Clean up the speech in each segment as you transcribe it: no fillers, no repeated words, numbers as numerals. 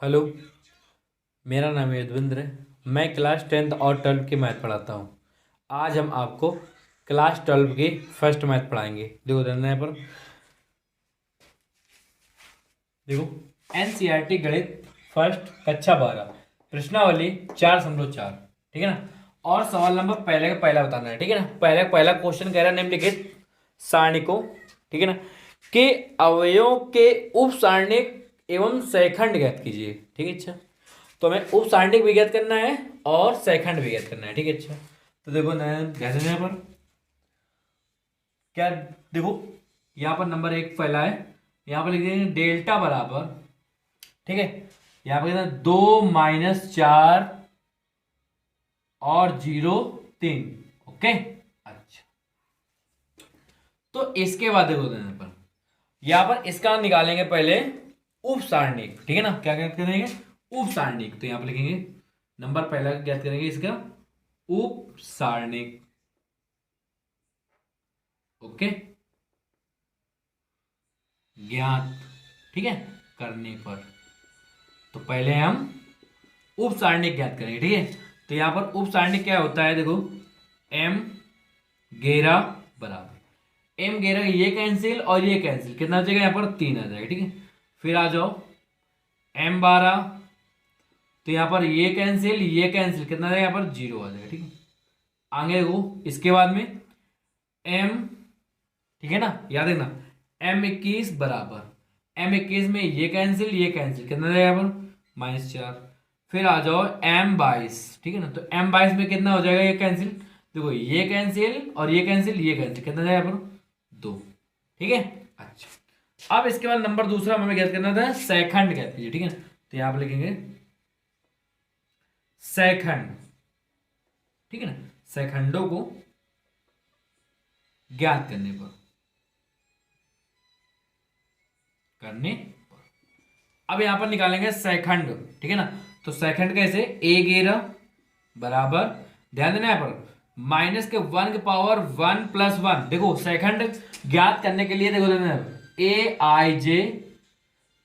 Hello. मेरा नाम है यदविंद्र। मैं क्लास 10th और 12th की मैथ पढ़ाता हूँ। आज हम आपको क्लास 12 की फर्स्ट मैथ पढ़ाएंगे। देखो देना यहाँ पर, देखो एनसीईआरटी गणित फर्स्ट कक्षा 12 प्रश्नावली 4.4, ठीक है ना। और सवाल नंबर पहले का पहला बताना है, ठीक है ना। पहला क्वेश्चन कह रहा है निम्नलिखित सारणी को, ठीक है ना, के अवयवों के उप सारणी एवं सैखंड ज्ञात कीजिए, ठीक है। अच्छा, तो हमें उप सारणी भी ज्ञात करना है और सैखंड भी ज्ञात करना है, ठीक है। अच्छा, तो देखो ध्यान देना यहाँ पर क्या, देखो यहाँ पर नंबर एक पहला है, यहाँ पर लिख देंगे डेल्टा बराबर, ठीक है। यहाँ पर कहते हैं 2-4 और 0-3, ओके। अच्छा, तो इसके बाद देखो देने पर यहाँ पर इसका निकालेंगे पहले उप सारणिक, ठीक है ना। क्या ज्ञात करेंगे? उप सारणिक। तो यहाँ पर लिखेंगे नंबर पहला ज्ञात करेंगे इसका उप सारणिक, ओके, ज्ञात, ठीक है, करने पर। तो पहले हम उप सारणिक ज्ञात करेंगे, ठीक है। तो यहाँ पर उप सारणिक क्या होता है, देखो m 11 बराबर m 11 ये कैंसिल और ये कैंसिल, कितना आ जाएगा यहाँ पर 3 आ जाएगा, ठीक है। फिर आ जाओ m 12, तो यहाँ पर ये कैंसिल कितना आ जाएगा यहाँ पर 0 आ जाएगा, ठीक है। आगे देखो इसके बाद में m, ठीक है ना, याद रखना m 21 बराबर m 21 में ये कैंसिल कितना आ जाएगा यहाँ पर -4। फिर आ जाओ m 22, ठीक है ना। तो m 22 में कितना हो जाएगा ये कैंसिल, देखो ये कैंसिल और ये कैंसिल कितना जाएगा पर 2, ठीक है। अच्छा, अब इसके बाद नंबर दूसरा हमें ज्ञात करना था सैखंड ज्ञात कीजिए, ठीक है। तो यहां पर लिखेंगे सैखंड, ठीक है ना। सैखंडों को ज्ञात करने पर अब यहां पर निकालेंगे सैखंड, ठीक है ना। तो सैखंड कैसे, a11 बराबर, ध्यान देना यहाँ पर माइनस के 1 के पावर 1 + 1। देखो सेकंड ज्ञात करने के लिए देखो देना aij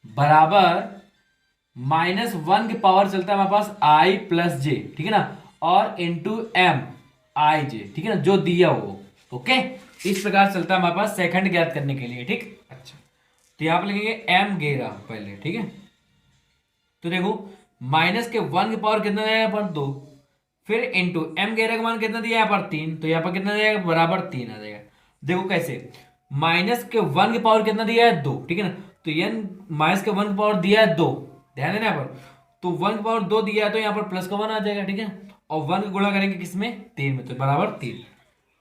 बराबर -1 के पावर चलता है हमारे पास i + j, ठीक है ना, और इंटू m आई जे, ठीक है ना, जो दिया हो, ओके। इस प्रकार चलता है हमारे पास सेकंड ज्ञात करने के लिए, ठीक। अच्छा, तो यहां पर लिखेंगे m 11 पहले, ठीक है। तो देखो माइनस के 1 के पावर कितना जाएगा पर 2, फिर इंटू m 11 का मान कितना दिया यहाँ पर 3, तो यहाँ पर कितना जाएगा बराबर 3 आ जाएगा। देखो कैसे, माइनस के 1 के पावर कितना दिया है 2, ठीक है ना। तो ये माइनस के 1 के पावर दिया है 2, ध्यान देना यहाँ पर। तो 1 के पावर 2 दिया है तो यहाँ पर प्लस का 1 आ जाएगा, ठीक है। और 1 का गुणा करेंगे किसमें 3 में, तो बराबर 3।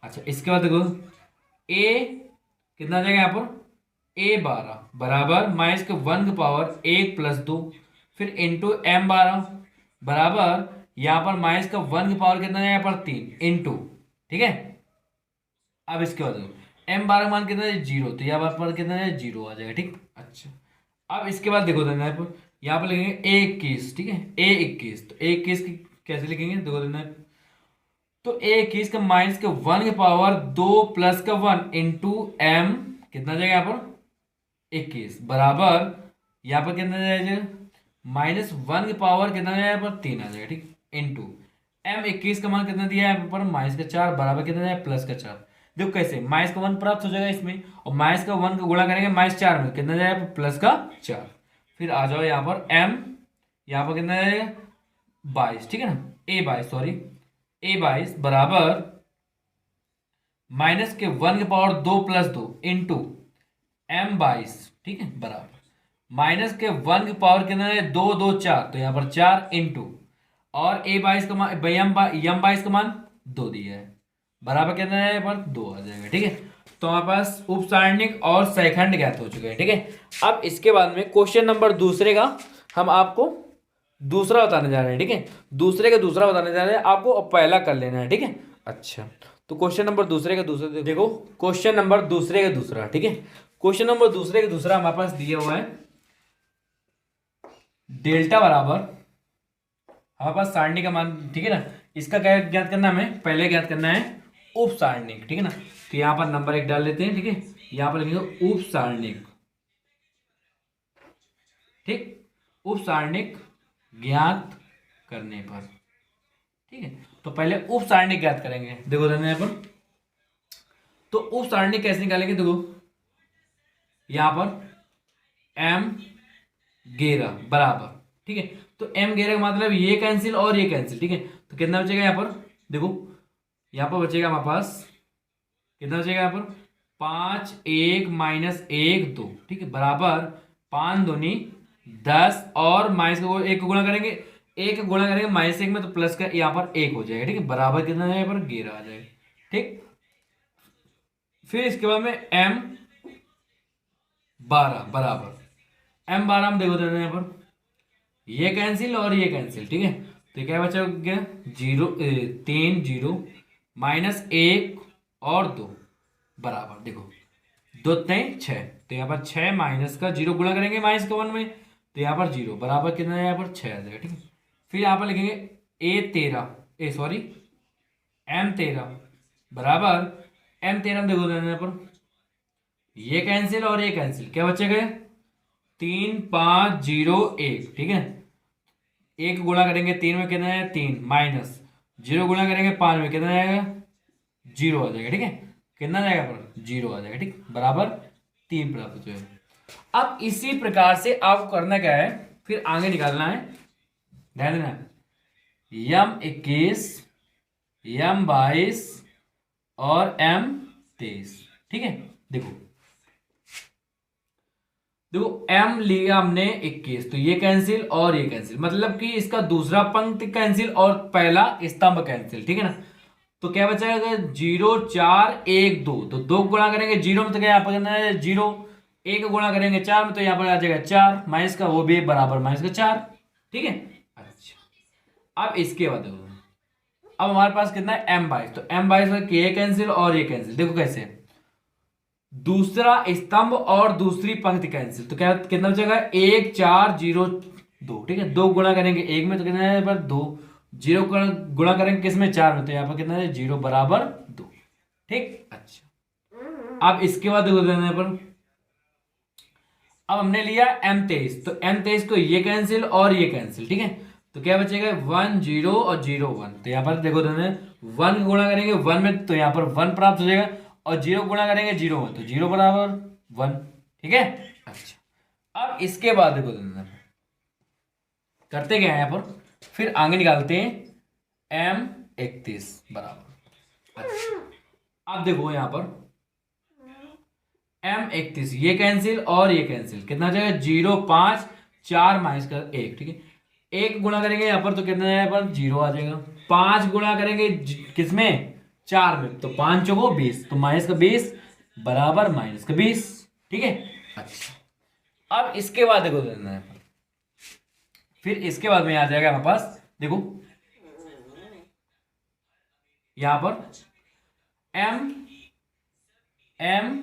अच्छा, इसके बाद देखो a कितना आ जाएगा यहाँ पर a12 बराबर माइनस के 1 के पावर 1 + 2, फिर इंटू m12 बराबर यहां पर माइनस का 1 की पावर कितना है यहाँ पर 3 इंटू, ठीक है। अब इसके बाद m12 मान कितना है 0, तो यहाँ पर कितना है 0 आ जाएगा, ठीक। अच्छा, अब इसके बाद देखो देना है यहाँ पर लिखेंगे a21, ठीक है, a21। तो a21 की कैसे लिखेंगे देखो देना है। तो a21 का माइनस के 1 के पावर 2 + का 1 इंटू m कितना जाएगा यहाँ पर 21 बराबर यहाँ पर कितना जाएगा -1 की पावर कितना जाएगा यहाँ पर 3 आ जाएगा, ठीक। इंटू m21 का मान कितना दिया है यहाँ पर -4 बराबर कितना जाएगा +4। देखो कैसे माइनस का 1 प्राप्त हो जाएगा इसमें, और माइनस का 1 का गुणा करेंगे -4 में, कितना जाएगा +4। फिर आ जाओ यहाँ पर m, यहाँ पर कितना जाएगा 22, ठीक है ना, a22 सॉरी a22 बराबर माइनस के 1 के पावर 2 + 2 इंटू m22, ठीक है, बराबर माइनस के 1 की पावर कितना है 2 2 4, तो यहाँ पर 4 इंटू और a22 का मान m22 का मान 2 दिया है बराबर कितना है पर 2 आ जाएगा, ठीक है। तो हमारे पास उप सारणिक और सैखंड ज्ञात हो चुके हैं, ठीक है। अब इसके बाद में क्वेश्चन नंबर दूसरे का हम आपको दूसरा बताने जा रहे हैं, ठीक है। दूसरे का दूसरा बताने जा रहे हैं आपको, और पहला कर लेना है, ठीक है। अच्छा, तो क्वेश्चन नंबर दूसरे का दूसरा देखो, क्वेश्चन नंबर दूसरे का दूसरा, ठीक है। क्वेश्चन नंबर दूसरे का दूसरा हमारे पास दिया हुआ है डेल्टा बराबर हमारे पास सारणी का मान, ठीक है ना। इसका क्या ज्ञात करना है, हमें पहले ज्ञात करना है उप सारणिक, ठीक है ना। तो यहां पर नंबर 1 डाल लेते हैं, ठीक है। यहां पर लिखेंगे उप सारणिक, ठीक, उप सारणिक ज्ञात करने पर। ठीक है, तो पहले उप सारणी ज्ञात करेंगे। देखो ध्यान देना यहाँ पर, तो उप सारणी कैसे निकालेंगे? देखो यहां पर एम 11 बराबर, ठीक है, तो एम 11 का मतलब ये कैंसिल और ये कैंसिल। ठीक है, तो कितना बचेगा यहाँ पर? देखो यहाँ पर बचेगा हमारे पास, कितना बचेगा यहाँ पर? 5 1 माइनस 1 2, ठीक है, बराबर 5 दूनी 10 और माइनस को एक को गुणा करेंगे, एक गुणा करेंगे माइनस एक में, तो प्लस का यहाँ पर एक हो जाएगा। ठीक है, बराबर कितना आ जाएगा यहाँ पर? 11 आ जाएगा। ठीक, फिर इसके बाद में एम 12 बराबर एम 12 हम देखो देते हैं यहाँ पर, ये कैंसिल और ये कैंसिल। ठीक है, तो क्या बचा गया? 0 3 0 माइनस 1 और 2 बराबर, देखो 2 3 6, तो यहाँ पर 6 माइनस का 0 गुणा करेंगे माइनस का 1 में, तो यहाँ पर 0 बराबर कितना है? यहाँ पर 6 आ जाएगा। ठीक है, फिर यहाँ पर लिखेंगे एम 13 बराबर एम 13 देखो यहाँ पर, ये कैंसिल और ये कैंसिल, क्या बचे गए? 3 5 0 1। ठीक है, एक गुणा करेंगे 3 में, कितना है? 3 माइनस 0 गुणा करेंगे 5 में, कितना आएगा? 0 आ जाएगा। ठीक है, कितना जाएगा पर? 0 आ जाएगा। ठीक, बराबर 3 प्राप्त हो जाएगा। अब इसी प्रकार से आपको करना क्या है, फिर आगे निकालना है। ध्यान देना, यम 21 यम 22 और एम 23। ठीक है, देखो देखो एम लिया हमने 21, तो ये कैंसिल और ये कैंसिल, मतलब कि इसका दूसरा पंक्ति कैंसिल और पहला स्तंभ कैंसिल। ठीक है ना, तो क्या बचेगा? 0 4 1 2, तो 2 गुणा करेंगे 0 में, तो क्या यहाँ पर करना है? 0, 1 गुणा करेंगे 4 में, तो यहाँ पर आ जाएगा 4 माइनस का वो भी बराबर माइनस का 4। ठीक है, अच्छा, अब इसके बाद देखो, अब हमारे पास कितना है? एम 22, तो एम 22 का ये कैंसिल और ये कैंसिल, देखो कैसे, दूसरा स्तंभ और दूसरी पंक्ति कैंसिल, तो क्या कितना बचेगा? 1 4 0 2। ठीक है, 2 गुणा करेंगे 1 में, तो कितना है? पर 2, 0 गुणा करेंगे किस में? 4 में, तो यहाँ पर कितना है? 0 बराबर 2। ठीक, अच्छा, अब इसके बाद देखो देने पर, अब हमने लिया एम 23, तो एम 23 को ये कैंसिल और ये कैंसिल। ठीक है, तो क्या बचेगा? 1 0 और 0 1, तो यहाँ पर देखो देने 1 गुणा करेंगे 1 में, तो यहाँ पर 1 प्राप्त हो जाएगा, और 0 गुणा करेंगे 0 में, तो 0 बराबर 1। ठीक है, अच्छा, अब इसके बाद देखो करते क्या है यहाँ पर, फिर आगे निकालते हैं एम 31 बराबर, अच्छा, अब देखो यहाँ पर एम 31 ये कैंसिल और ये कैंसिल, कितना जाएगा? 0 5 4 माइनस का 1। ठीक है, 1 गुणा करेंगे यहाँ पर, तो कितना है? यहाँ पर 0 आ जाएगा। 5 गुणा करेंगे किसमें? 4 में, तो 5 चौको 20, तो माइनस का 20 बराबर माइनस का 20। ठीक है, अच्छा, अब इसके बाद देखो देना है, फिर इसके बाद में आ जाएगा हमारे पास, देखो यहां पर एम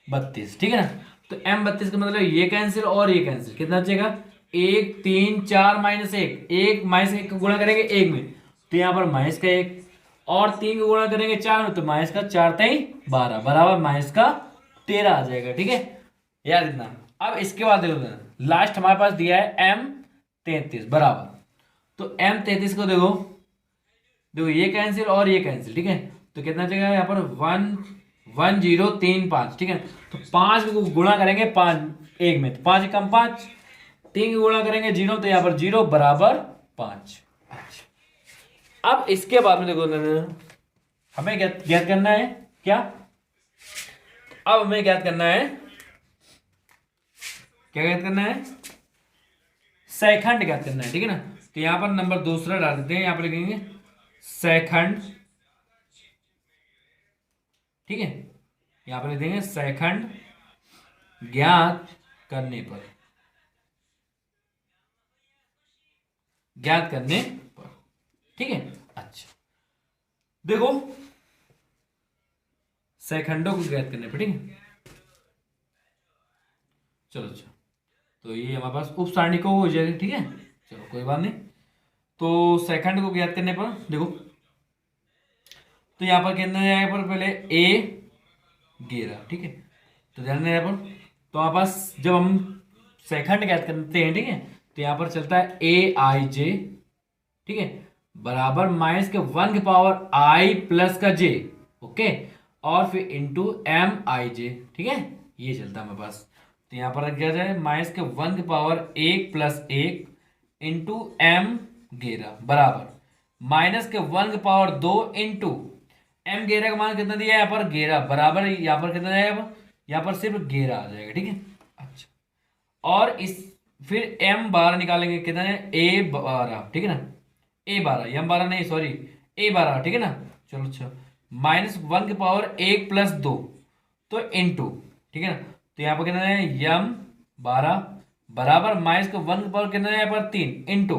32। ठीक है ना, तो एम 32 का मतलब ये कैंसिल और ये कैंसिल, कितना बचेगा? 1 3 4 माइनस 1, 1 माइनस 1 को गुणा करेंगे 1 में, तो यहाँ पर माइनस का 1, और 3 को गुणा करेंगे 4 में, तो माइनस का 4 3 12 बराबर माइनस का 13 आ जाएगा। ठीक है, याद इतना। अब इसके बाद देखो लास्ट हमारे पास दिया है एम 33 बराबर, तो एम 33 को देखो देखो ये कैंसिल और ये कैंसिल। ठीक है, तो कितना चाहिए यहाँ पर? 1 1 0 3 5। ठीक है, तो 5 को गुणा करेंगे 5 1 में, तो 5 कम 5, 3 को गुणा करेंगे 0, तो यहाँ पर 0 बराबर 5। अब इसके बाद में देखो हमें ज्ञात करना है क्या? अब हमें ज्ञात करना है, क्या ज्ञात करना है? सैखंड ज्ञात करना है। ठीक है ना, तो यहां पर नंबर दूसरा डाल देते हैं, यहां पर लिखेंगे सैखंड। ठीक है, यहां पर लिख देंगे सैखंड ज्ञात करने पर, ज्ञात करने पर। ठीक है, अच्छा, देखो सैखंडों को ज्ञात करने पर। ठीक है, चलो अच्छा, तो ये हमारे पास उप सारणी को हो जाएगी। ठीक है, चलो कोई बात नहीं। तो सेकंड को ज्ञात करने पर देखो, तो यहाँ पर कितना है? यहाँ पर पहले ए 11। ठीक है, तो ध्यान देना यहाँ पर, तो हमारे पास जब हम सेकंड ज्ञात करते हैं, ठीक है, तो यहाँ पर चलता है ए आई जे, ठीक है, बराबर माइनस के 1 की पावर आई प्लस का जे, ओके, और फिर इंटू एम आई जे, ठीक है, ये चलता है मेरे पास। तो यहाँ पर क्या जाए माइनस के 1 की पावर 1 प्लस 1 इंटू एम गेरा बराबर माइनस के 1 की पावर 2 इंटू एम गेरा का मान कितना दिया है यहाँ पर गेरा बराबर यहाँ पर कितना जाएगा, यहाँ पर सिर्फ गेरा आ जाएगा, ठीक है। अच्छा, और इस फिर एम 12 निकालेंगे, कितना है ए 12, ठीक है ना, ए 12 एम 12 नहीं सॉरी ए 12, ठीक है ना। चलो अच्छा, माइनस 1 की पावर 1 प्लस 2 तो इंटू, ठीक है ना, तो यहाँ पर कितना है यम 12 बराबर माइनस के 1 की पावर कितना है यहाँ पर 3 इंटू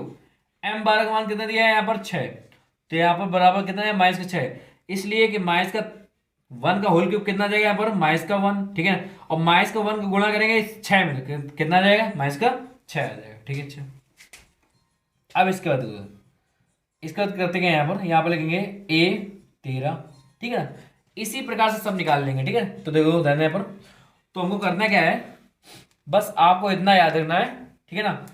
एम 12 का मान कितना दिया है यहाँ पर 6, तो यहाँ पर बराबर कितना है माइनस का 6, इसलिए कि माइनस का 1 का होल क्यूब कितना जाएगा यहाँ पर माइनस का 1, ठीक है ना, और माइनस का 1 का गुणा करेंगे 6 में कितना जाएगा माइनस का 6 आ जाएगा, ठीक है। अच्छा, अब इसके बाद करते हैं यहाँ पर लिखेंगे ए 13, ठीक है ना, इसी प्रकार से सब निकाल लेंगे, ठीक है। तो देखो ध्यान यहाँ पर, तो हमको करना क्या है, बस आपको इतना याद रखना है, ठीक है ना,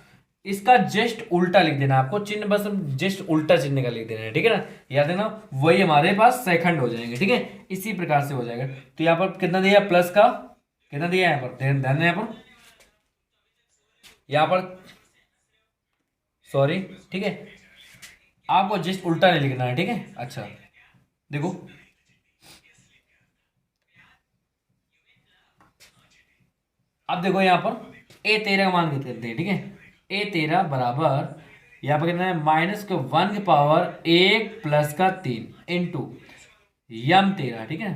इसका जस्ट उल्टा लिख देना आपको, चिन्ह बस जस्ट उल्टा चिन्ह का लिख देना है, ठीक है ना, याद रखना, वही हमारे पास सेकंड हो जाएंगे, ठीक है, इसी प्रकार से हो जाएगा। तो यहाँ पर कितना दिया प्लस का, कितना दिया यहाँ पर ध्यान यहाँ पर सॉरी, ठीक है, आपको जस्ट उल्टा नहीं लिखना है, ठीक है। अच्छा देखो, अब देखो यहाँ पर ए 13 का मान कितना करते हैं, ठीक है, ए 13 बराबर यहाँ पर कितना है माइनस के 1 की पावर 1 प्लस का 3 इंटू यम 13, ठीक है,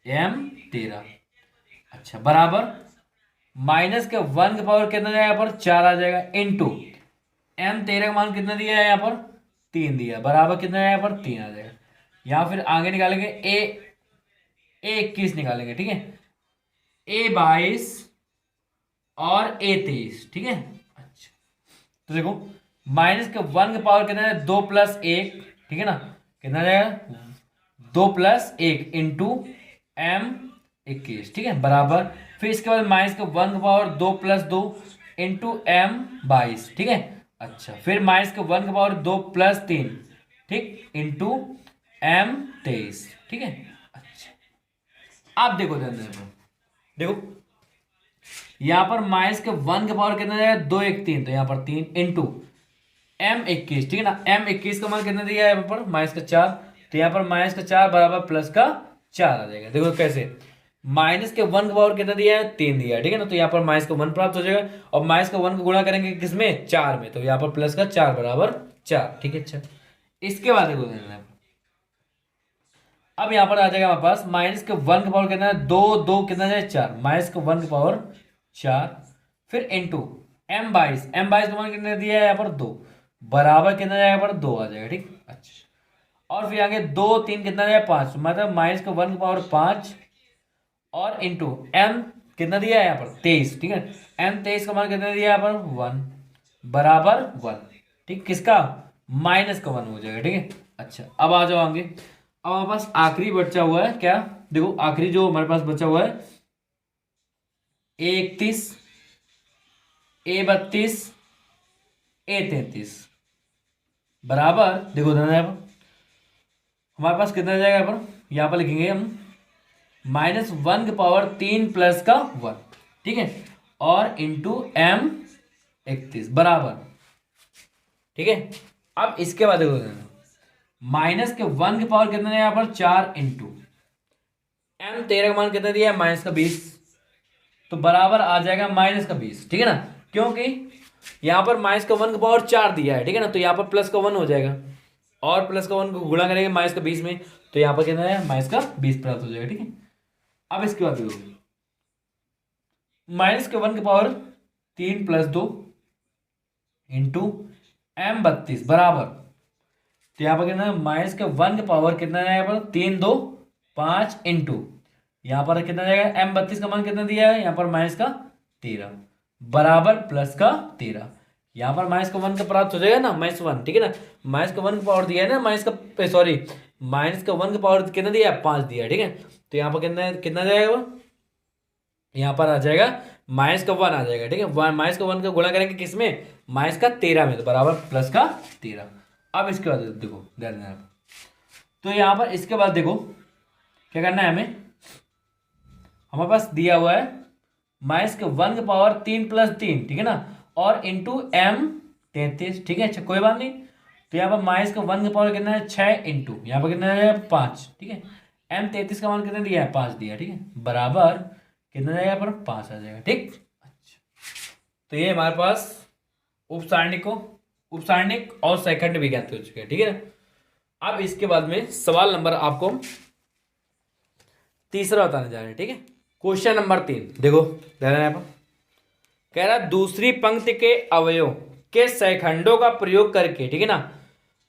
एम 13, अच्छा बराबर माइनस के 1 की पावर कितना जाएगा यहाँ पर 4 आ जाएगा इंटू एम 13 का मान कितना दिया है यहाँ पर 3 दिया बराबर कितना है यहाँ पर 3 आ जाएगा। यहाँ फिर आगे निकालेंगे ए 21 निकालेंगे, ठीक है, ए 22 और ए 23, ठीक है। अच्छा, तो देखो माइनस के 1 के पावर कितना है 2 प्लस 1, ठीक है ना, कितना जाएगा 2 प्लस 1 इंटू एम 21, ठीक है, बराबर फिर इसके बाद माइनस के 1 के पावर 2 प्लस 2 इंटू एम 22, ठीक है। अच्छा, फिर माइनस के 1 के पावर 2 प्लस 3, ठीक, इंटू एम 23, ठीक है। अच्छा, आप देखो देखो यहाँ पर माइनस के 1 के पावर कितना जाएगा 2 1 3, तो यहाँ पर 3 इंटू एम 21, ठीक है ना, एम 21 का मान कितना दिया है यहाँ पर माइनस का 4, तो यहाँ पर माइनस का 4 बराबर प्लस का 4 आ जाएगा। देखो कैसे, माइनस के 1 का पावर कितना दिया है 3 दिया है, ठीक है ना, तो यहाँ पर माइनस का 1 प्राप्त हो जाएगा और माइनस का 1 को गुणा करेंगे किसमें 4 में, तो यहाँ पर प्लस का 4 बराबर 4, ठीक है। अच्छा, इसके बाद देखो अब यहाँ पर आ जाएगा हमारे पास माइनस के 1 का पावर कितना है 2 2 कितना जाए 4, माइनस के 1 का पावर 4, फिर इंटू एम 22 का मान कितना दिया है यहाँ पर 2 बराबर कितना जाएगा यहाँ पर 2 आ जाएगा, ठीक। अच्छा, और फिर आगे 2 3 कितना जाएगा 5, मतलब माइनस के 1 का पावर 5 और इंटू एम कितना दिया है यहाँ पर 23, ठीक है, एम 23 का मान कितना दिया है यहाँ पर 1 बराबर 1, ठीक, किसका माइनस का 1 हो जाएगा, ठीक है। अच्छा, अब आ जाओ आगे, अब हमारे पास आखिरी बचा हुआ है क्या, देखो आखिरी जो हमारे पास बचा हुआ है ए 31 ए 32 ए 33 बराबर, देखो हमारे पास कितना जाएगा यहाँ पर लिखेंगे हम माइनस 1 की पावर 3 प्लस का 1, ठीक है, और इंटू एम 31 बराबर, ठीक है। अब इसके बाद देखो माइनस के 1 की पावर कितना है यहाँ पर 4 इंटू एम 13 का मान कितना दिया है माइनस का 20, तो बराबर आ जाएगा माइनस का 20, ठीक है ना, क्योंकि यहाँ पर माइनस का 1 का पावर 4 दिया है, ठीक है ना, तो यहाँ पर प्लस का 1 हो जाएगा और प्लस का 1 को गुणा करेंगे माइनस का 20 में, तो यहाँ पर कितना है माइनस का 20 प्राप्त हो जाएगा, ठीक है। अब इसके बाद देखो माइनस के 1 की पावर 3 प्लस 2 इंटू एम 32 बराबर, तो यहाँ पर कितना माइनस के 1 की पावर कितना है यहाँ पर 3 2 5 इंटू यहाँ पर कितना जाएगा एम 32 का मान कितना दिया है यहाँ पर माइनस का 13 बराबर प्लस का 13, यहाँ पर माइनस का 1 का प्राप्त हो जाएगा ना माइनस 1, ठीक है ना, माइनस का 1 का पावर दिया है ना माइनस का सॉरी माइनस का 1 का पावर कितना दिया है 5 दिया है, ठीक है, तो यहाँ पर कितना जाएगा यहाँ पर आ जाएगा माइनस का 1 आ जाएगा, ठीक है, माइनस का 1 का गुणा करेंगे किसमें माइनस का 13 में, तो बराबर प्लस का 13। अब इसके बाद देखो ध्यान देना आप। तो यहाँ पर इसके बाद देखो क्या करना है हमें, हमारे पास दिया हुआ है माइनस के 1 के पावर 3 प्लस 3, ठीक है ना, और इंटू m 33, ठीक है। अच्छा कोई बात नहीं, तो यहाँ पर माइनस का 1 के पावर कितना है 6 इंटू यहाँ पर कितना है 5, ठीक है। m 33 का मान कितना दिया है 5 दिया, ठीक है, बराबर कितना जाएगा यहाँ पर 5 आ जाएगा, ठीक। अच्छा तो ये हमारे पास उपसारणिक और सेकंड भी ज्ञात हो चुके हैं, ठीक है ना। अब इसके बाद में सवाल नंबर आपको तीसरा बताने जा रहे हैं, ठीक है। क्वेश्चन नंबर 3 देखो ध्यान देना पर, कह रहा दूसरी पंक्ति के अवयव के सैखंडों का प्रयोग करके, ठीक है ना,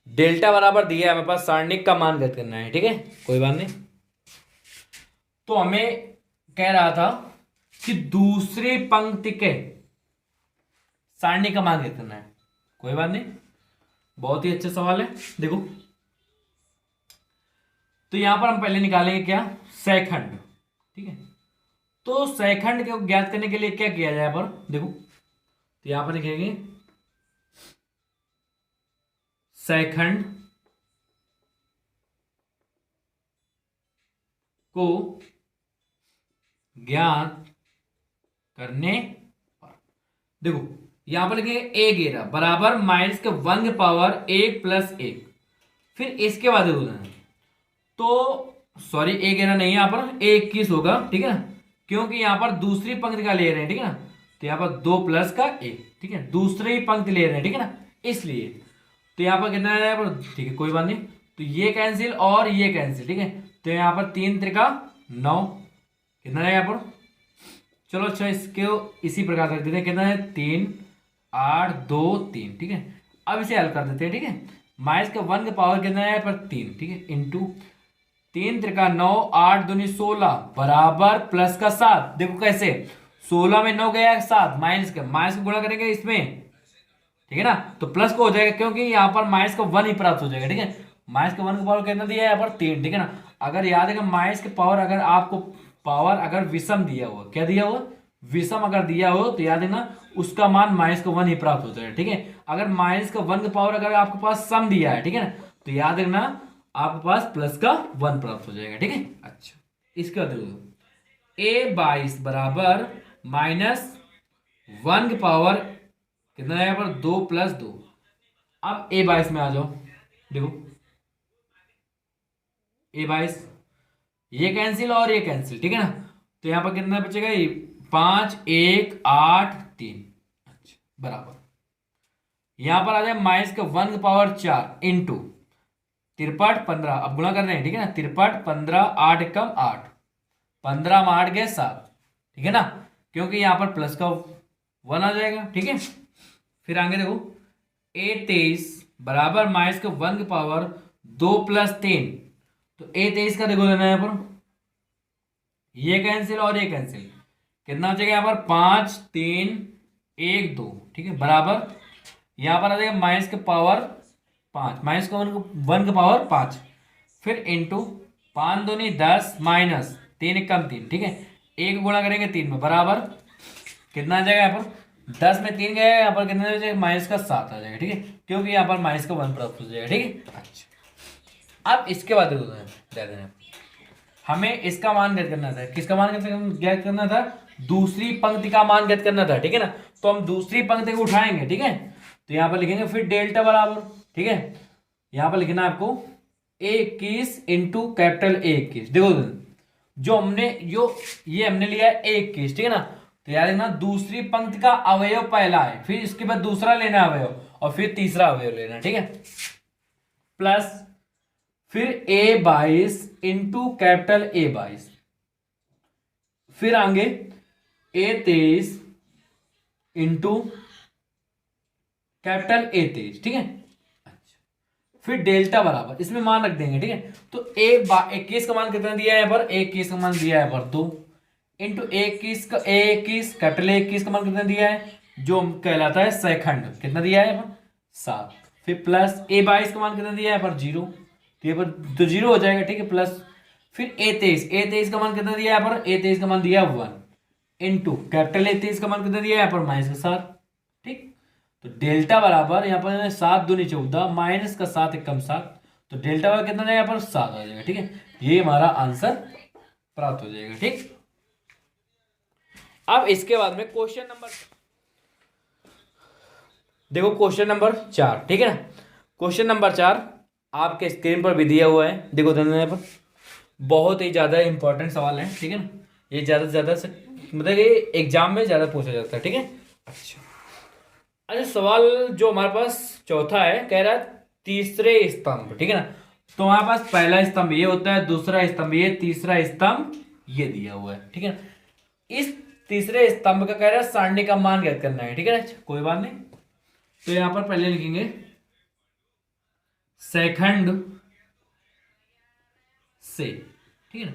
डेल्टा बराबर दिया है हमें पास, सारणिक का मान ज्ञात करना है, ठीक है। कोई बात नहीं, तो हमें कह रहा था कि दूसरी पंक्ति के सारणी का मान ज्ञात करना है। कोई बात नहीं, बहुत ही अच्छा सवाल है। देखो तो यहां पर हम पहले निकालेंगे क्या, सैखंड, ठीक है। तो सैखंड को ज्ञात करने के लिए क्या किया जाए, पर देखो तो यहां पर लिखेंगे सैखंड को ज्ञात करने पर, देखो यहां पर लिखेंगे 1 बराबर माइनस के 1 के पावर 1 प्लस 1। फिर इसके बाद देखो तो सॉरी 1 नहीं, यहां पर 21 होगा, ठीक है ना, क्योंकि यहां पर दूसरी पंक्ति का ले रहे हैं, ठीक है ना। तो यहां पर 2 प्लस का 1, ठीक है, दूसरी पंक्ति ले रहे हैं, ठीक है ना, इसलिए। तो यहां पर कितना है, ठीक है कोई बात नहीं, तो ये कैंसिल और ये कैंसिल, ठीक है। तो यहां पर 3 त्रिका 9, कितना है यहाँ पर, चलो अच्छा इसके इसी प्रकार रख देते हैं, कितना है 3 8 2 3, ठीक है। अब इसे हल कर देते हैं, ठीक है। माइनस के 1 के पावर कितना है पर 3, ठीक है, इंटू 3 त्रिका 9 8 दूनी 16 बराबर प्लस का 7। देखो कैसे 16 में 9 गया 7, माइनस का गुणा करेंगे इसमें, ठीक है ना, तो प्लस को हो जाएगा, क्योंकि यहाँ पर माइनस का 1 ही प्राप्त हो जाएगा, ठीक है। माइनस के 1 का पावर कितना दिया है यहाँ पर 3, ठीक है ना। अगर याद है कि माइनस के पावर अगर आपको पावर अगर विषम दिया हुआ, क्या दिया हुआ, विषम अगर दिया हो तो याद है ना उसका मान माइनस का 1 ही प्राप्त होता है, ठीक है। अगर माइनस का 1 का पावर अगर आपके पास सम दिया है, ठीक है ना, तो याद रखना आपके पास प्लस का 1 प्राप्त हो जाएगा, ठीक है। अच्छा इसके बाद देखो a22 बराबर माइनस 1 के पावर कितना है यहाँ पर 2 प्लस 2। अब a22 में आ जाओ, देखो a22 ये कैंसिल और ये कैंसिल, ठीक है ना, तो यहां पर कितना बचेगा, 5 1 8 3, अच्छा बराबर यहां पर आ जाए माइनस का 1 का पावर 4 इंटू 53 15, अब गुणा कर रहे हैं, ठीक है ना, 53 15 8 कम 8, 15 में 8 गए 7, ठीक है ना, क्योंकि यहां पर प्लस का 1 आ जाएगा, ठीक है। फिर आगे देखो a23 बराबर माइनस का 1 के पावर 2 प्लस 3, तो a23 का देखो लेना है यहाँ पर, ये कैंसिल और ये कैंसिल, कितना बचेगा यहाँ पर 5 3 1 2, ठीक है, बराबर यहाँ पर आ जाएगा माइनस के पावर 5, माइनस का 1 का पावर 5, फिर इंटू 5 दूनी 10 माइनस 3 कम 3, ठीक है, एक गुणा करेंगे 3 में, बराबर कितना आ जाएगा यहाँ पर 10 में 3 गया, यहाँ पर कितना आ जाएगा माइनस का 7 आ जाएगा, ठीक है, क्योंकि यहाँ पर माइनस का 1 प्राप्त हो जाएगा, ठीक है। अच्छा अब इसके बाद दे देना हमें इसका मान ज्ञात करना था, किसका मान ज्ञात करना था, दूसरी पंक्ति का मान ज्ञात करना था, ठीक है ना। तो हम दूसरी पंक्ति को उठाएंगे, ठीक है, तो यहां पर लिखेंगे फिर डेल्टा बराबर, ठीक है, यहां पर लिखना है आपको 21 इंटू कैपिटल A21। देखो जो ये हमने लिया है 21, ठीक है ना, तो याद रखना दूसरी पंक्ति का अवयव पहला है, फिर इसके बाद दूसरा लेना अवयव और फिर तीसरा अवयव लेना, ठीक है, प्लस फिर a22 इंटू कैपिटल A22, फिर आगे a23 इंटू कैपिटल A23, ठीक है। अच्छा फिर डेल्टा बराबर इसमें मान रख देंगे, ठीक है, तो a21 का मान कितना दिया है यहाँ पर, 21 का मान दिया है पर 2 इंटू 21 का A21 कैपिटल A21 का मान कितना दिया है, जो कहलाता है सैखंड, कितना दिया है यहाँ पर 7, फिर प्लस a22 का मान कितना दिया है पर 0, तो ये पर तो 0 हो जाएगा, ठीक है, प्लस फिर a23 का मान कितना दिया है यहाँ पर, a23 का मान दिया 1 इंटू कैपिटल A23 का मान कितना दिया है यहाँ पर -7, ठीक, तो डेल्टा बराबर यहाँ पर 7 दूनी 14 माइनस का 7 एकम 7, तो डेल्टा बराबर कितना जाएगा यहाँ पर 7 आ जाएगा। ठीक है, ये हमारा आंसर प्राप्त हो जाएगा। ठीक, अब इसके बाद में क्वेश्चन नंबर, देखो क्वेश्चन नंबर 4। ठीक है ना, क्वेश्चन नंबर 4 आपके स्क्रीन पर भी दिया हुआ है, देखो ध्यान देने पर। बहुत ही ज़्यादा इंपॉर्टेंट सवाल है। ठीक है ना, ये ज़्यादा से ज़्यादा मतलब ये एग्जाम में ज़्यादा पूछा जाता है। ठीक है, अच्छा सवाल जो हमारे पास चौथा है, कह रहा है तीसरे स्तंभ। ठीक है ना, तो हमारे पास पहला स्तंभ ये होता है, दूसरा स्तंभ ये, तीसरा स्तंभ ये दिया हुआ है। ठीक है ना, इस तीसरे स्तंभ का कह रहा है सारणी का मान ज्ञात करना है। ठीक है ना, कोई बात नहीं, तो यहां पर पहले लिखेंगे सेकंड से। ठीक है ना,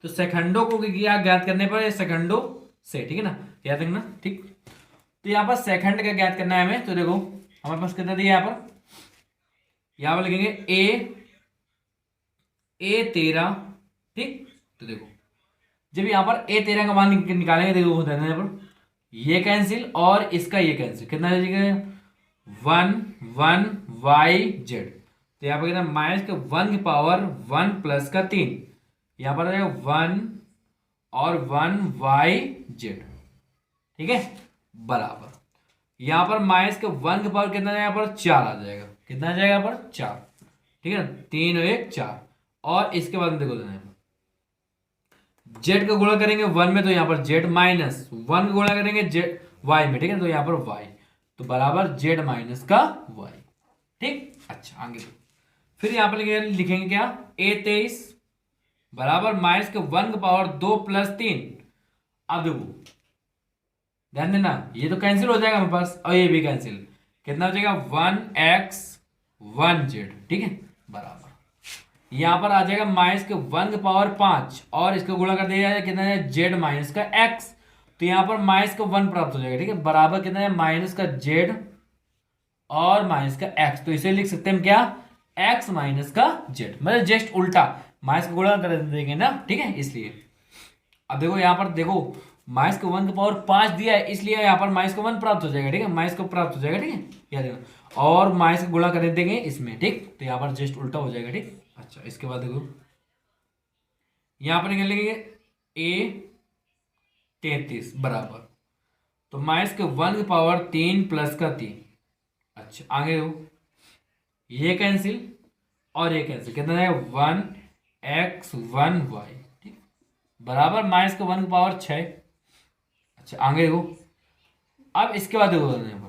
तो सेकंडों को क्या ज्ञात करने पर सेकंडों से। ठीक है ना, याद रखना। ठीक, तो यहां पर सेकंड का ज्ञात करना है हमें, तो देखो हमारे पास कितना दिया यहां पर लिखेंगे ए 13। ठीक, तो देखो जब यहां पर ए 13 का मान निकालेंगे, देखो होता है यहाँ पर ये कैंसिल और इसका ये कैंसिल, कितना लिखेंगे 1 1 वाई जेड, तो यहाँ पर कितना माइनस के 1 की पावर 1 प्लस का 3, यहाँ पर आ जाएगा 1 और 1 वाई जेड। ठीक है, बराबर यहाँ पर माइनस के 1 की पावर कितना यहाँ पर 4 आ जाएगा, कितना आ जाएगा यहाँ पर 4। ठीक है ना, 3 और 1 4, और इसके बाद में देखो जेड का गुणा करेंगे 1 में, तो यहाँ पर जेड माइनस 1 का गुणा करेंगे जेड वाई में। ठीक है, तो यहाँ पर वाई, तो बराबर जेड माइनस का वाई। ठीक, अच्छा आगे फिर यहाँ पर लिखेंगे क्या ए 23 बराबर माइनस के 1 की पावर 2 प्लस 3। अब देखो ध्यान देना, ये तो कैंसिल हो जाएगा हमारे पास, और ये भी कैंसिल, कितना हो जाएगा 1x 1z। ठीक है, बराबर यहां पर आ जाएगा माइनस के 1 की पावर 5, और इसका गुणा कर दिया जाए कितना है जेड माइनस का x, तो यहां पर माइनस का 1 प्राप्त हो जाएगा। ठीक है, बराबर कितना है माइनस का जेड और माइनस का x, तो इसे लिख सकते हैं हम क्या x माइनस का जेड, मतलब जस्ट उल्टा माइनस का गुणा कर देंगे ना। ठीक है, इसलिए अब देखो यहां पर देखो माइनस के 1 की पावर 5 दिया है, इसलिए यहाँ पर माइनस का 1 प्राप्त हो जाएगा। ठीक है, माइनस को प्राप्त हो जाएगा। ठीक है, याद रखना, और माइनस का गुणा कर देंगे इसमें। ठीक, तो यहाँ पर जस्ट उल्टा हो जाएगा। ठीक, अच्छा इसके बाद देखो यहाँ पर निकल लेंगे ए 33 बराबर, तो माइनस के 1 की पावर 3 प्लस का 3। अच्छा आगे देखो ये कैंसिल और ये कैंसिल, कितना है 1x 1y। ठीक, बराबर माइनस के 1 की पावर 6। अच्छा आगे देखो, अब इसके बाद देखो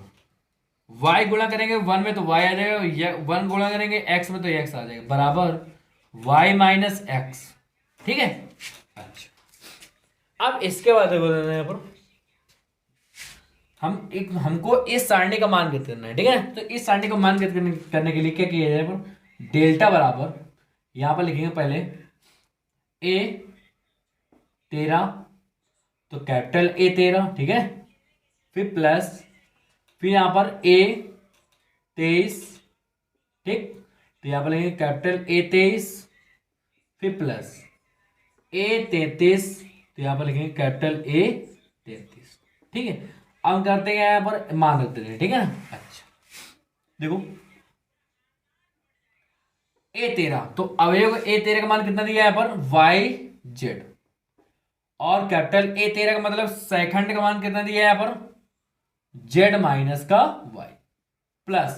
y गुणा करेंगे 1 में तो y आ जाएगा, 1 गुणा करेंगे x में तो x आ जाएगा, बराबर y माइनस एक्स। ठीक है, अच्छा अब इसके बाद देखो यहाँ पर हमको इस सारणी का मान ज्ञात करना है। ठीक है, तो इस सारणी का मान ज्ञात करने के लिए क्या किया जाए पर डेल्टा बराबर यहां पर लिखेंगे पहले ए 13, तो कैपिटल ए 13। ठीक है, फिर प्लस, फिर यहां पर ए 23। ठीक, तो यहां पर लिखेंगे कैपिटल ए 23, फिर प्लस ए 33, तो यहां पर लिखेंगे कैपिटल ए 33। ठीक है, अब हम करते हैं यहां पर मान रखते हैं। ठीक है ना, अच्छा देखो ए 13, तो अवयव ए 13 का मान कितना दिया है यहाँ पर वाई जेड, और कैपिटल ए 13 का मतलब सेकंड का मान कितना दिया है यहाँ पर जेड माइनस का वाई प्लस।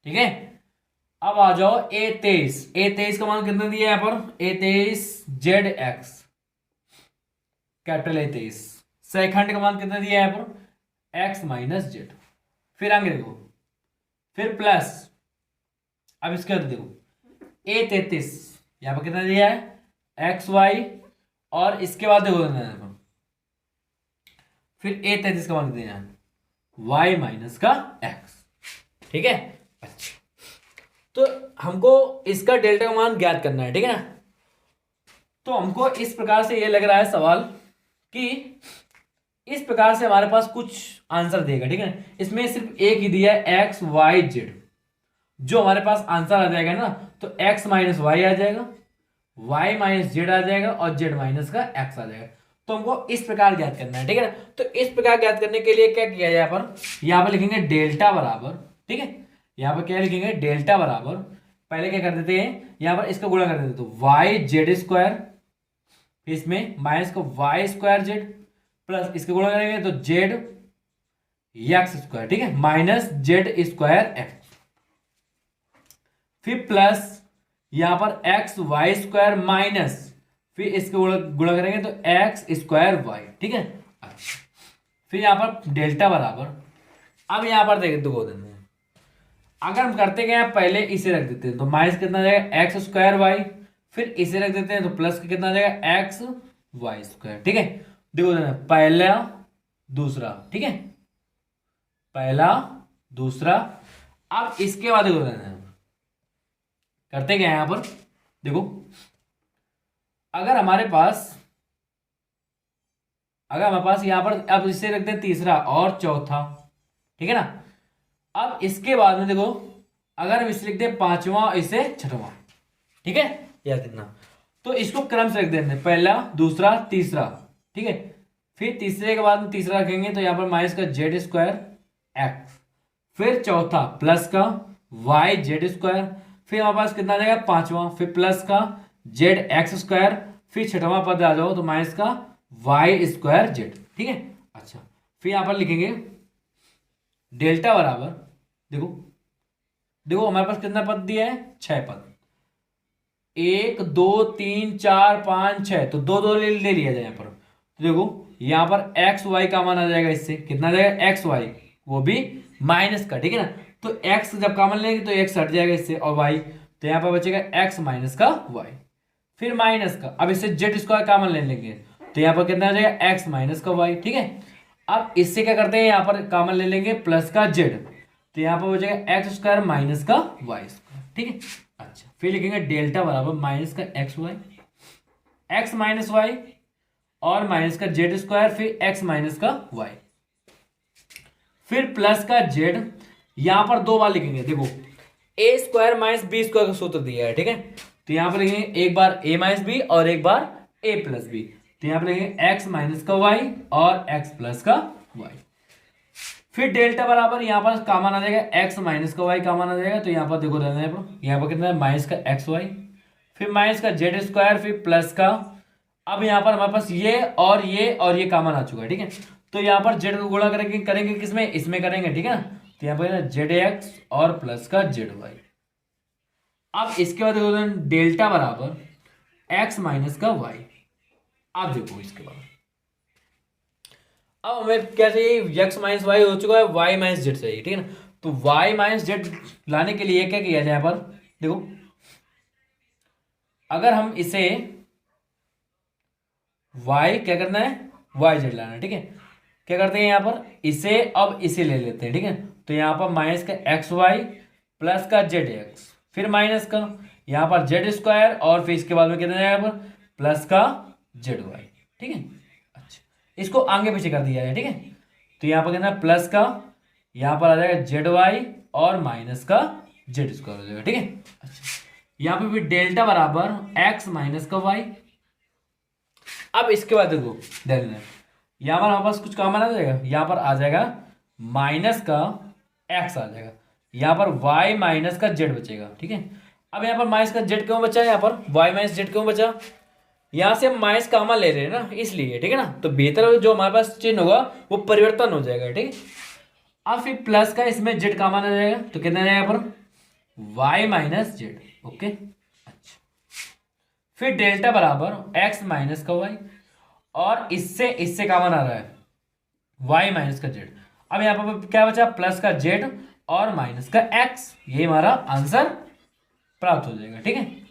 ठीक है, अब आ जाओ ए 23 का मान कितना दिया है यहाँ पर ए 23 Z x, capital A 23, second का मान कितना दिया है यहाँ पर एक्स माइनस जेड। फिर आगे देखो, फिर प्लस, अब इसके बाद देखो ए 33 यहां पर कितना दिया है एक्स वाई, और इसके बाद देखो फिर ए 33 का मान दिया है वाई माइनस का एक्स। ठीक है, अच्छा तो हमको इसका डेल्टा का मान ज्ञात करना है। ठीक है ना, तो हमको इस प्रकार से ये लग रहा है सवाल कि इस प्रकार से हमारे पास कुछ आंसर देगा। ठीक है ना, इसमें सिर्फ एक ही दिया है एक्स वाई जेड, जो हमारे पास आंसर आ जाएगा ना, तो x माइनस वाई आ जाएगा, y माइनस जेड आ जाएगा, और z माइनस का x आ जाएगा। तो हमको इस प्रकार ज्ञात करना है, ठीक है ना। तो इस प्रकार ज्ञात करने के लिए क्या किया जाए, यहाँ पर लिखेंगे डेल्टा बराबर, ठीक है, यहाँ पर क्या लिखेंगे, डेल्टा बराबर, पहले क्या कर देते हैं, यहाँ पर इसका गुणा कर देते, तो वाई जेड स्क्वायर, इसमें माइनस को वाई स्क्वायर जेड, प्लस इसके गुणा करेंगे तो जेड एक्स स्क्वायर, ठीक है, माइनस जेड स्क्वायर एक्स, फिर प्लस यहां पर एक्स वाई स्क्वायर माइनस, फिर इसके गुणा करेंगे तो एक्स स्क्वायर वाई, ठीक है। अच्छा, फिर यहां पर डेल्टा बराबर, अब यहां पर देखो देते हैं, अगर हम करते गए पहले इसे रख देते हैं तो माइनस कितना आ जाएगा एक्स स्क्वायर वाई, फिर इसे रख देते हैं तो प्लस कितना आ जाएगा एक्स वाई स्क्वायर, ठीक है। देखो देना पहला दूसरा, ठीक है, पहला दूसरा। अब इसके बाद देखो देना करते गए यहां पर, देखो अगर हमारे पास यहां पर, अब इसे रख दें तीसरा और चौथा, ठीक है ना। अब इसके बाद में देखो अगर हम इसे लिख दें पांचवा, इसे छठवां, ठीक है, याद रखना। तो इसको क्रम से रख देंगे, पहला दूसरा तीसरा, ठीक है, फिर तीसरे के बाद में तीसरा रखेंगे तो यहां पर माइनस का जेड स्क्वायर एक्स, फिर चौथा प्लस का वाई जेड स्क्वायर, फिर हमारे पास कितना आ जाएगा पांचवा, फिर प्लस का जेड एक्स स्क्वायर, फिर छठवां पद आ जाओ तो माइनस का वाई स्क्वायर जेड, ठीक है। अच्छा, फिर यहां पर लिखेंगे डेल्टा बराबर, देखो देखो हमारे पास कितना पद दिया है, 6 पद, 1 2 3 4 5 6, तो दो दो ले लिया जाए यहाँ पर। तो देखो यहाँ पर एक्स वाई का मान आ जाएगा, इससे कितना आ जाएगा एक्स वाई, वो भी माइनस का, ठीक है ना। तो एक्स जब कॉमन लेंगे तो एक्स हट जाएगा इससे, और वाई, तो यहाँ पर बचेगा एक्स माइनस का वाई, फिर माइनस का, अब इससे जेड स्क्वायर कॉमन ले लेंगे तो यहाँ पर कितना आ जाएगा एक्स माइनस का वाई, ठीक है। अब इससे क्या करते हैं, यहाँ पर कॉमन ले लेंगे प्लस का जेड, तो यहाँ पर बचेगा एक्स स्क्वायर माइनस का वाई स्क्वायर, ठीक है। अच्छा, फिर लिखेंगे डेल्टा बराबर माइनस का X Y, X minus Y और माइनस का जेड स्क्वायर, फिर एक्स माइनस का वाई, फिर प्लस का जेड, यहां पर दो बार लिखेंगे, देखो A square minus B square का सूत्र दिया है, ठीक है। तो यहां पर लिखेंगे एक बार ए माइनस बी और एक बार ए प्लस बी, तो यहां पर लिखेंगे एक्स माइनस का वाई और एक्स प्लस का वाई, फिर डेल्टा बराबर यहां पर कॉमन आ जाएगा एक्स माइनस का वाई कॉमन आ जाएगा, तो यहां पर देखो यहाँ पर कितना है माइनस का एक्स वाई, फिर माइनस का जेड स्क्वायर, फिर प्लस का, अब यहां पर हमारे पास ये कॉमन आ चुका है, ठीक है। तो यहां पर जेड को गुणा करेंगे किसमें, इसमें करेंगे, ठीक है ना। तो यहां पर जेड एक्स और प्लस का जेड वाई। अब इसके बाद देखो डेल्टा बराबर एक्स माइनस का वाई। अब देखो इसके बाद अब हमें क्या चाहिए, एक्स माइनस वाई हो चुका है, वाई माइनस जेड चाहिए, ठीक है ना। तो वाई माइनस जेड लाने के लिए क्या किया जाए, यहां पर देखो अगर हम इसे वाई क्या करना है, वाई जेड लाना है, ठीक है। क्या करते हैं यहां पर इसे, अब इसे ले लेते हैं, ठीक है। तो यहां पर माइनस का एक्स वाई प्लस का जेड एक्स, फिर माइनस का यहां पर जेड स्क्वायर, और फिर इसके बाद में कितना यहाँ पर प्लस का जेड वाई, ठीक है। अच्छा, इसको आगे पीछे कर दिया है, ठीक है। तो यहां पर कितना प्लस का, यहां पर आ जाएगा जेड वाई और माइनस का जेड स्क्वायर हो जाएगा, ठीक है। अच्छा, यहां पर भी डेल्टा बराबर एक्स माइनस का वाई। अब इसके बाद देखो ध्यान, यहां पर हमारे पास कुछ कॉमन आ जाएगा, यहां पर आ जाएगा माइनस का एक्स आ जाएगा, यहां पर वाई माइनस का जेड बचेगा, ठीक है। अब यहां पर माइनस का जेड क्यों बचा है, यहां पर वाई माइनस जेड क्यों बचा, यहां से हम माइनस कॉमन ले रहे हैं ना, इसलिए, ठीक है ना। तो बेहतर जो हमारे पास चिन्ह होगा वो परिवर्तन हो जाएगा, ठीक है। अब फिर प्लस का इसमें जेड कॉमन आ जाएगा, तो कितना आ जाएगा यहाँ पर वाई माइनस जेड, ओके। अच्छा, फिर डेल्टा बराबर एक्स माइनस का वाई, और इससे कॉमन आ रहा है y माइनस का जेड। अब यहां पर क्या बचा, प्लस का जेड और माइनस का एक्स, ये हमारा आंसर प्राप्त हो जाएगा, ठीक है।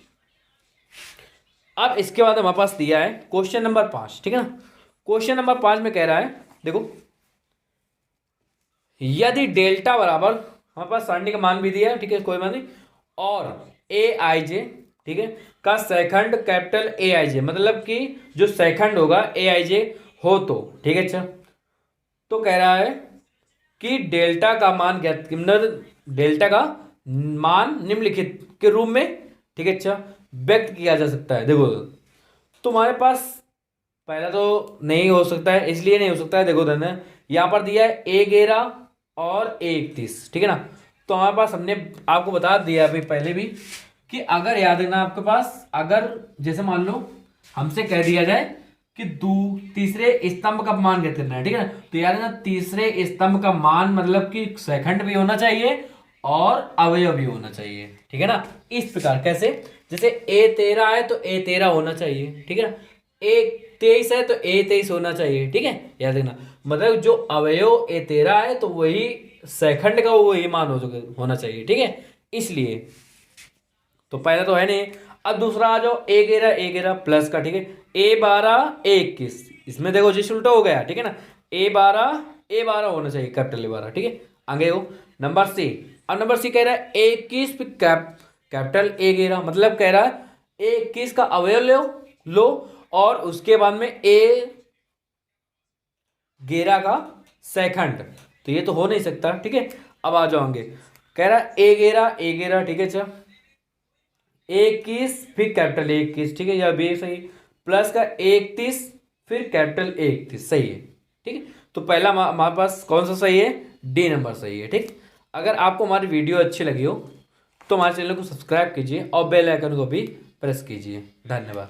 अब इसके बाद हमारे पास दिया है क्वेश्चन नंबर 5, ठीक है ना। क्वेश्चन नंबर 5 में कह रहा है, देखो यदि डेल्टा बराबर, हमारे पास सारणी का मान भी दिया है, ठीक है, कोई मान नहीं, और ए आई जे, ठीक है, का सेकंड कैपिटल ए आई जे, मतलब कि जो सेकंड होगा ए आई जे हो तो, ठीक है। अच्छा, तो कह रहा है कि डेल्टा का मान डेल्टा का मान निम्नलिखित के रूप में, ठीक है, अच्छा, व्यक्त किया जा सकता है। देखो तुम्हारे पास पहला तो नहीं हो सकता है, इसलिए नहीं हो सकता है, देखो धन यहाँ पर दिया है A11 और A31, ठीक है ना। तो हमारे पास हमने आपको बता दिया अभी पहले भी कि अगर याद रखना आपके पास, अगर जैसे मान लो हमसे कह दिया जाए कि तीसरे स्तंभ का मान ज्ञात करना है, ठीक है ना। तो याद रखना तीसरे स्तंभ का मान मतलब कि सेकंड भी होना चाहिए और अवयव भी होना चाहिए, ठीक है ना। इस प्रकार कैसे, जैसे A13 है तो A13 होना चाहिए, ठीक है ना। A23 है तो A23 होना चाहिए, ठीक है, याद रखना। मतलब जो अवयव A13 है तो वही सेकंड का वही मान होना चाहिए, ठीक है। इसलिए तो पहला तो है नहीं। अब दूसरा आ जाओ A11 प्लस का, ठीक है, A12 A21, इसमें देखो जिस उल्टा हो गया, ठीक है ना। A12 होना चाहिए कैपिटल A12, ठीक है। आगे हो नंबर सी। अब नंबर सी कह रहा है 21 पे कैपिटल A11, मतलब कह रहा है 21 का अवयव लो और उसके बाद में A11 का सेकंड, तो ये तो हो नहीं सकता, ठीक है। अब आ जाओगे, कह रहा है A11 ठीक है, चल 21 फिर कैपिटल 21, ठीक है, यह भी सही। प्लस का 31 फिर कैपिटल 31, सही है, ठीक है। तो पहला हमारे पास कौन सा सही है, डी नंबर सही है, ठीक। अगर आपको हमारी वीडियो अच्छी लगी हो तो हमारे चैनल को सब्सक्राइब कीजिए और बेल आइकन को भी प्रेस कीजिए। धन्यवाद।